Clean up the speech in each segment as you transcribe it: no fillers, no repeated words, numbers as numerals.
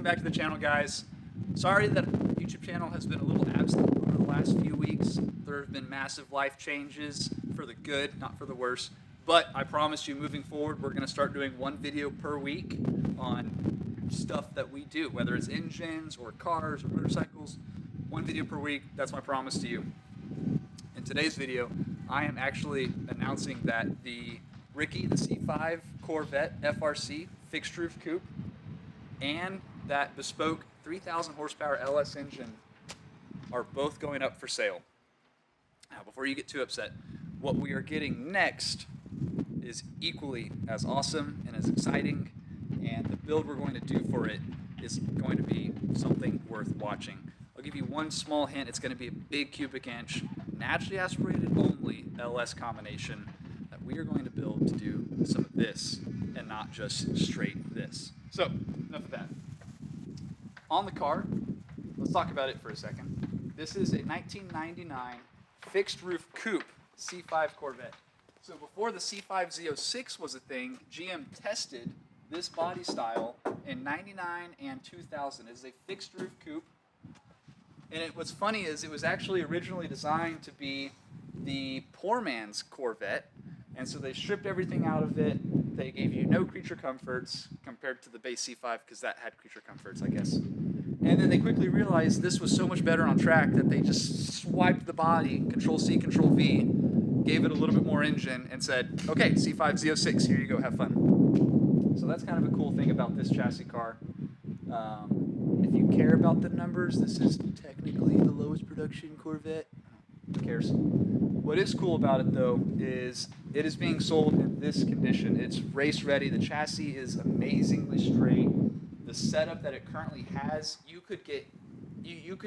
back to the channel, guys. Sorry that the YouTube channel has been a little absent over the last few weeks. There have been massive life changes for the good, not for the worse. But I promise you, moving forward, we're going to start doing one video per week on stuff that we do, whether it's engines or cars or motorcycles. One video per week, that's my promise to you. In today's video, I am actually announcing that the Ricky, the C5 Corvette FRC fixed roof coupe, and that bespoke 3,000 horsepower LS engine are both going up for sale. Now, before you get too upset, what we are getting next is equally as awesome and as exciting, and the build we're going to do for it is going to be something worth watching. I'll give you one small hint. It's going to be a big cubic inch, naturally aspirated only LS combination that we are going to build to do some of this and not just straight this. So, enough of that. On the car, let's talk about it for a second. This is a 1999 fixed roof coupe C5 Corvette. So before the C5 Z06 was a thing, GM tested this body style in 99 and 2000. It is a fixed roof coupe. And what's funny is it was actually originally designed to be the poor man's Corvette. And so they stripped everything out of it. They gave you no creature comforts compared to the base C5 because that had creature comforts, I guess. And then they quickly realized this was so much better on track that they just swiped the body, Control-C, Control-V, gave it a little bit more engine, and said, okay, C5 Z06, here you go, have fun. So that's kind of a cool thing about this chassis car. If you care about the numbers, this is technically the lowest production Corvette. Who cares? What is cool about it, though, is it is being sold in this condition. It's race ready. The chassis is amazingly straight. The setup that it currently has, you could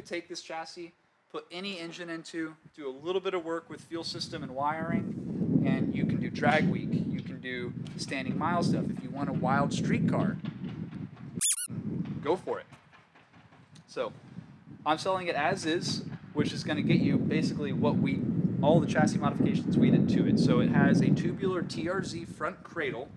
take this chassis, put any engine into, do a little bit of work with fuel system and wiring, and you can do drag week. You can do standing mile stuff. If you want a wild street car, go for it. So I'm selling it as is, which is going to get you basically all the chassis modifications we did to it. So it has a tubular TRZ front cradle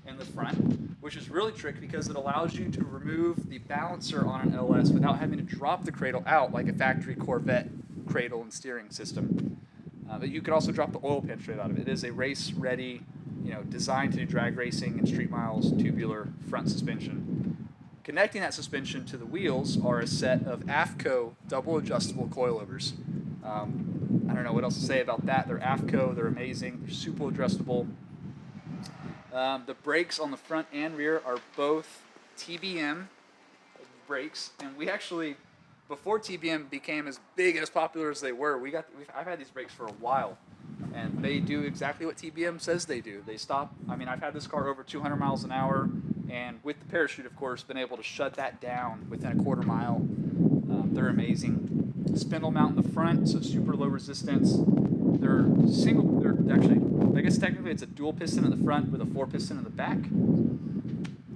in the front, which is really tricky because it allows you to remove the balancer on an LS without having to drop the cradle out like a factory Corvette cradle and steering system. But you could also drop the oil pan straight out of it. It is a race-ready, designed to do drag racing and street miles tubular front suspension. Connecting that suspension to the wheels are a set of AFCO double adjustable coilovers. I don't know what else to say about that. They're AFCO, they're amazing, they're super adjustable. The brakes on the front and rear are both TBM brakes, and we actually, before TBM became as big and as popular as they were, I've had these brakes for a while, and they do exactly what TBM says they do. They stop. I mean, I've had this car over 200 miles an hour, and with the parachute, of course, been able to shut that down within a quarter mile. They're amazing. Spindle mount in the front, so super low resistance. They're actually, I guess technically it's a dual piston in the front with a 4 piston in the back.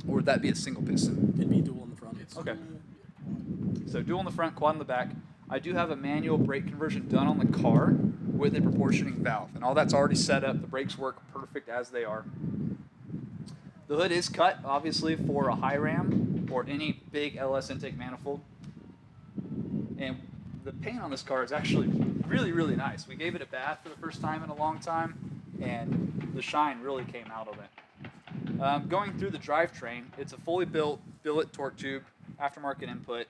Or would that be a single piston? It'd be dual in the front. Okay. So dual in the front, quad in the back. I do have a manual brake conversion done on the car with a proportioning valve. And all that's already set up. The brakes work perfect as they are. The hood is cut, obviously, for a high ram or any big LS intake manifold. And the paint on this car is actually really, really nice. We gave it a bath for the first time in a long time, and the shine really came out of it. Going through the drivetrain, it's a fully built billet torque tube, aftermarket input.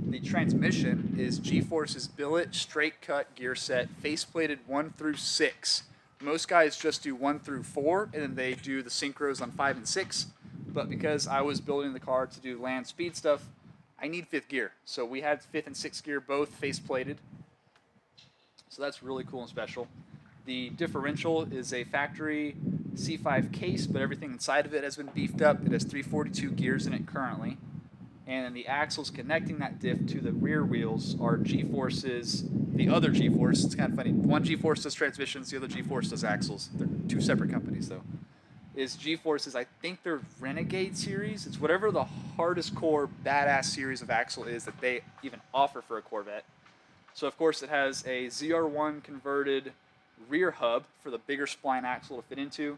The transmission is G-Force's billet straight cut gear set, faceplated 1 through 6. Most guys just do 1 through 4, and then they do the synchros on 5 and 6. But because I was building the car to do land speed stuff, I need 5th gear. So we had 5th and 6th gear both faceplated. So that's really cool and special. The differential is a factory C5 case, but everything inside of it has been beefed up. It has 342 gears in it currently. And the axles connecting that diff to the rear wheels are G-Force's, the other G-Force. It's kind of funny. One G-Force does transmissions, the other G-Force does axles. They're two separate companies, though. Is G-Force's, I think their Renegade series. It's whatever the hardest core badass series of axle is that they even offer for a Corvette. So of course it has a ZR1 converted rear hub for the bigger spline axle to fit into.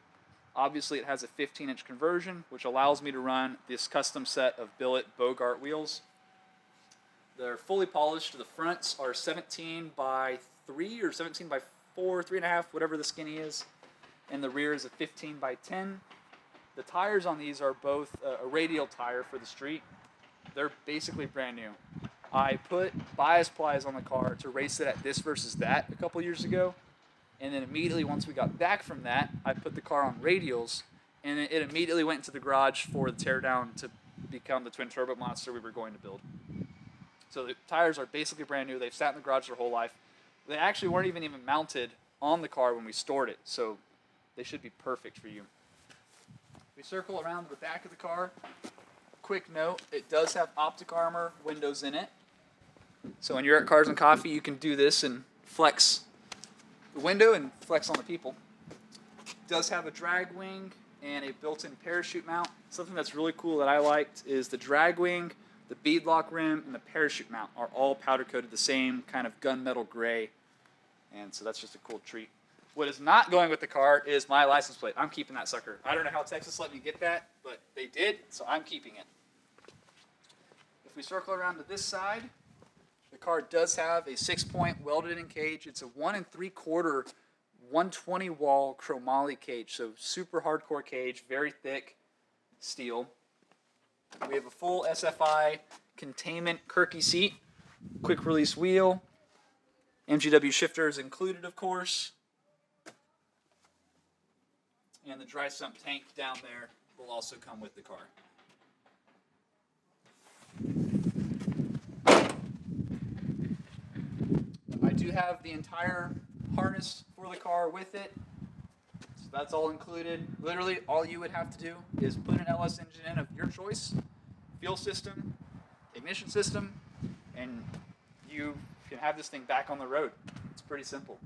Obviously, it has a 15-inch conversion, which allows me to run this custom set of billet Bogart wheels. They're fully polished. The fronts are 17 by 3 or 17 by 4, 3.5, whatever the skinny is. And the rear is a 15 by 10. The tires on these are both a radial tire for the street. They're basically brand new. I put bias plies on the car to race it at this versus that a couple years ago. And then immediately once we got back from that, I put the car on radials, and it immediately went into the garage for the teardown to become the twin turbo monster we were going to build. So the tires are basically brand new. They've sat in the garage their whole life. They actually weren't even mounted on the car when we stored it, so they should be perfect for you. We circle around the back of the car. Quick note, it does have optic armor windows in it. So when you're at Cars and Coffee, you can do this and flex the window and flex on the people. It does have a drag wing and a built-in parachute mount. Something that's really cool that I liked is the drag wing, the beadlock rim, and the parachute mount are all powder coated the same kind of gunmetal gray. And so that's just a cool treat. What is not going with the car is my license plate. I'm keeping that sucker. I don't know how Texas let me get that, but they did, so I'm keeping it. If we circle around to this side, the car does have a 6-point welded-in cage. It's a 1 3/4 120 wall chromoly cage, so super hardcore cage, very thick steel. We have a full SFI containment Kirky seat, quick release wheel, MGW shifters included, of course, and the dry sump tank down there will also come with the car. I do have the entire harness for the car with it, so that's all included. Literally, all you would have to do is put an LS engine in of your choice, fuel system, ignition system, and you can have this thing back on the road. It's pretty simple.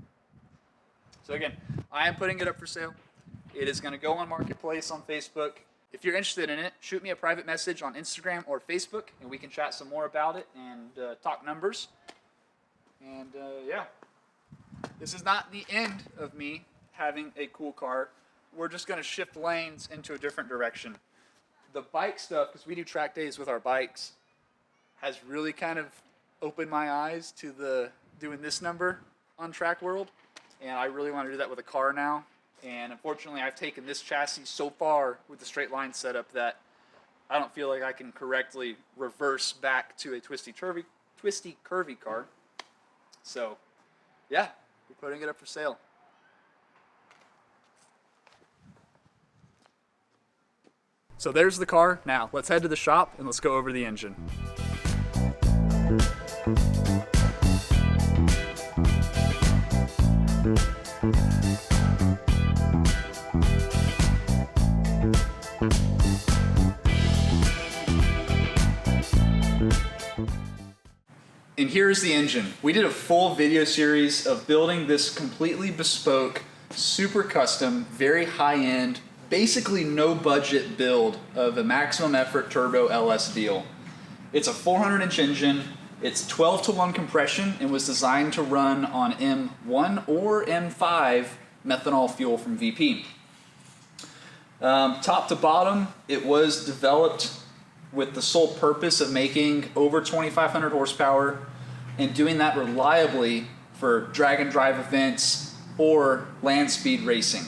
So again, I am putting it up for sale. It is going to go on Marketplace on Facebook. If you're interested in it, shoot me a private message on Instagram or Facebook, and we can chat some more about it and talk numbers. And yeah, this is not the end of me having a cool car. We're just going to shift lanes into a different direction. The bike stuff, because we do track days with our bikes, has really kind of opened my eyes to the doing this number on Track World, and I really want to do that with a car now. And unfortunately, I've taken this chassis so far with the straight line setup that I don't feel like I can correctly reverse back to a twisty curvy car. So, yeah, we're putting it up for sale. So there's the car. Now, let's head to the shop and let's go over the engine. And here's the engine. We did a full video series of building this completely bespoke, super custom, very high-end, basically no budget build of a maximum effort turbo LS deal. It's a 400-inch engine. It's 12-to-1 compression and was designed to run on M1 or M5 methanol fuel from VP. Top to bottom, it was developed with the sole purpose of making over 2,500 horsepower and doing that reliably for drag and drive events or land speed racing.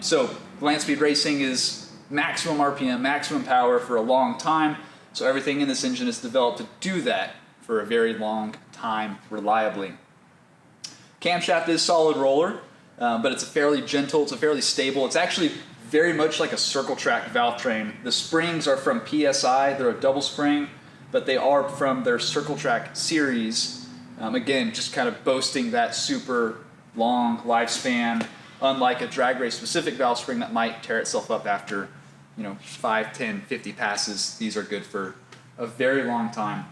So land speed racing is maximum RPM, maximum power for a long time. So everything in this engine is developed to do that for a very long time reliably. Camshaft is solid roller, but it's a fairly gentle, it's a fairly stable. It's actually very much like a circle track valve train. The springs are from PSI, they're a double spring, but they are from their circle track series. Again, just kind of boasting that super long lifespan, unlike a drag race specific valve spring that might tear itself up after 5, 10, 50 passes. These are good for a very long time.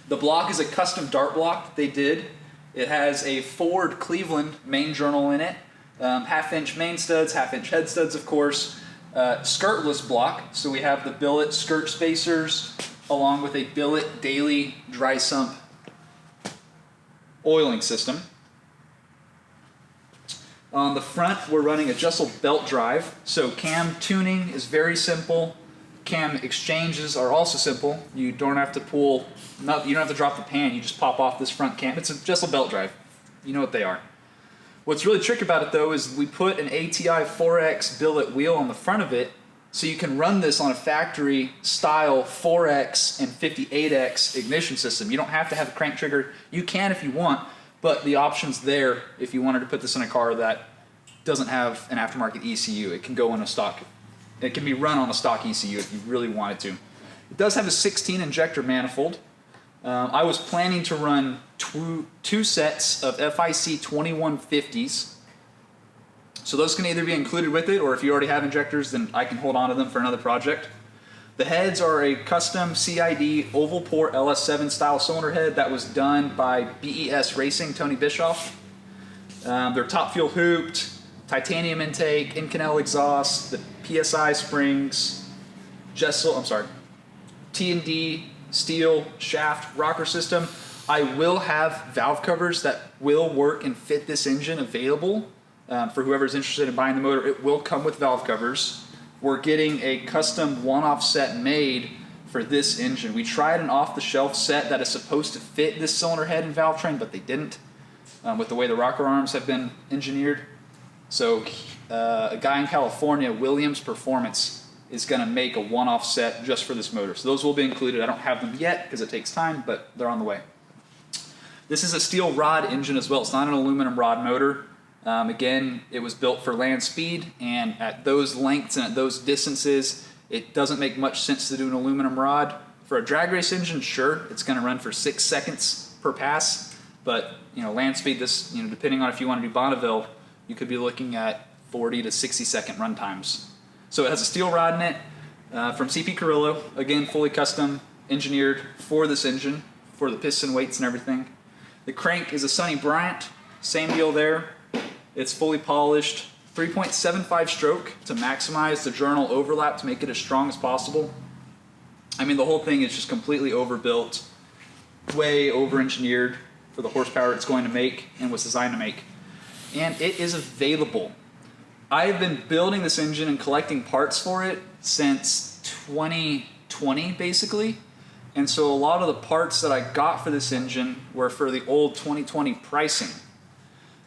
The block is a custom dart block that they did. It has a Ford Cleveland main journal in it, half-inch main studs, half-inch head studs, of course. Skirtless block, so we have the billet skirt spacers along with a billet daily dry sump oiling system. On the front, we're running adjustable belt drive. So cam tuning is very simple. Cam exchanges are also simple. You don't have to you don't have to drop the pan. You just pop off this front cam. It's adjustable belt drive. You know what they are. What's really tricky about it though is we put an ATI 4X billet wheel on the front of it, so you can run this on a factory style 4X and 58X ignition system. You don't have to have a crank trigger. You can if you want, but the option's there if you wanted to put this in a car that doesn't have an aftermarket ECU. It can go in a stock. It can be run on a stock ECU if you really wanted to. It does have a 16 injector manifold. I was planning to run two sets of FIC 2150s. So those can either be included with it, or if you already have injectors, then I can hold on to them for another project. The heads are a custom CID oval port LS7 style cylinder head that was done by BES Racing, Tony Bischoff. They're top fuel hooped, titanium intake, Inconel exhaust, the PSI springs, T&D steel shaft rocker system. I will have valve covers that will work and fit this engine available for whoever's interested in buying the motor. It will come with valve covers. We're getting a custom one-off set made for this engine. We tried an off-the-shelf set that is supposed to fit this cylinder head and valve train, but they didn't with the way the rocker arms have been engineered. So a guy in California, Williams Performance, is going to make a one-off set just for this motor. So those will be included. I don't have them yet because it takes time, but they're on the way. This is a steel rod engine as well. It's not an aluminum rod motor. Again, it was built for land speed, and at those lengths and at those distances, it doesn't make much sense to do an aluminum rod. For a drag race engine, sure, it's going to run for 6 seconds per pass, but land speed, this depending on if you want to do Bonneville, you could be looking at 40 to 60 second run times. So it has a steel rod in it from CP Carrillo, again fully custom engineered for this engine, for the piston weights and everything. The crank is a Sonny Bryant, same deal there. It's fully polished, 3.75 stroke to maximize the journal overlap to make it as strong as possible. I mean, the whole thing is just completely overbuilt, way over-engineered for the horsepower it's going to make and was designed to make. And it is available. I have been building this engine and collecting parts for it since 2020, basically. And so a lot of the parts that I got for this engine were for the old 2020 pricing.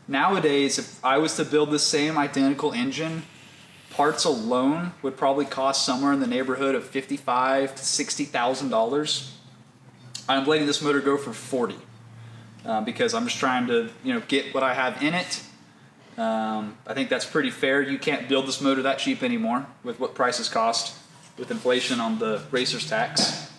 Nowadays, if I was to build the same identical engine, parts alone would probably cost somewhere in the neighborhood of $55,000 to $60,000. I'm letting this motor go for $40,000 because I'm just trying to get what I have in it. I think that's pretty fair. You can't build this motor that cheap anymore with what prices cost with inflation on the racer's tax.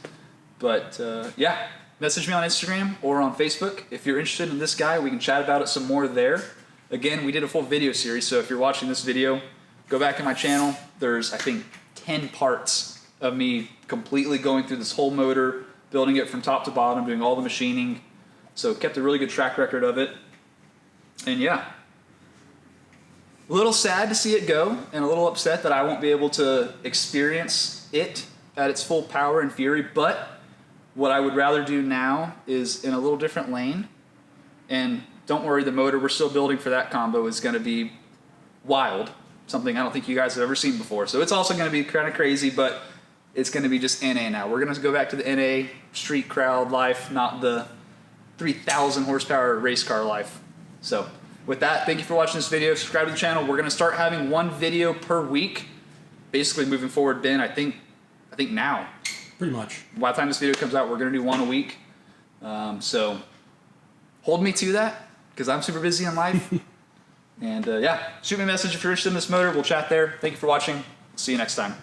But yeah, message me on Instagram or on Facebook. If you're interested in this guy, we can chat about it some more there. Again, we did a full video series, so if you're watching this video, go back to my channel. There's, I think, 10 parts of me completely going through this whole motor, building it from top to bottom, doing all the machining. So kept a really good track record of it. And yeah, a little sad to see it go and a little upset that I won't be able to experience it at its full power and fury, but what I would rather do now is in a little different lane. And don't worry, the motor we're still building for that combo is going to be wild. Something I don't think you guys have ever seen before. So it's also going to be kind of crazy, but it's going to be just NA now. We're going to go back to the NA street crowd life, not the 3,000 horsepower race car life. So with that, thank you for watching this video. Subscribe to the channel. We're going to start having one video per week. Basically moving forward, Ben, I think now. Pretty much. By the time this video comes out, we're going to do one a week. So hold me to that because I'm super busy in life. And yeah, shoot me a message if you're interested in this motor. We'll chat there. Thank you for watching. See you next time.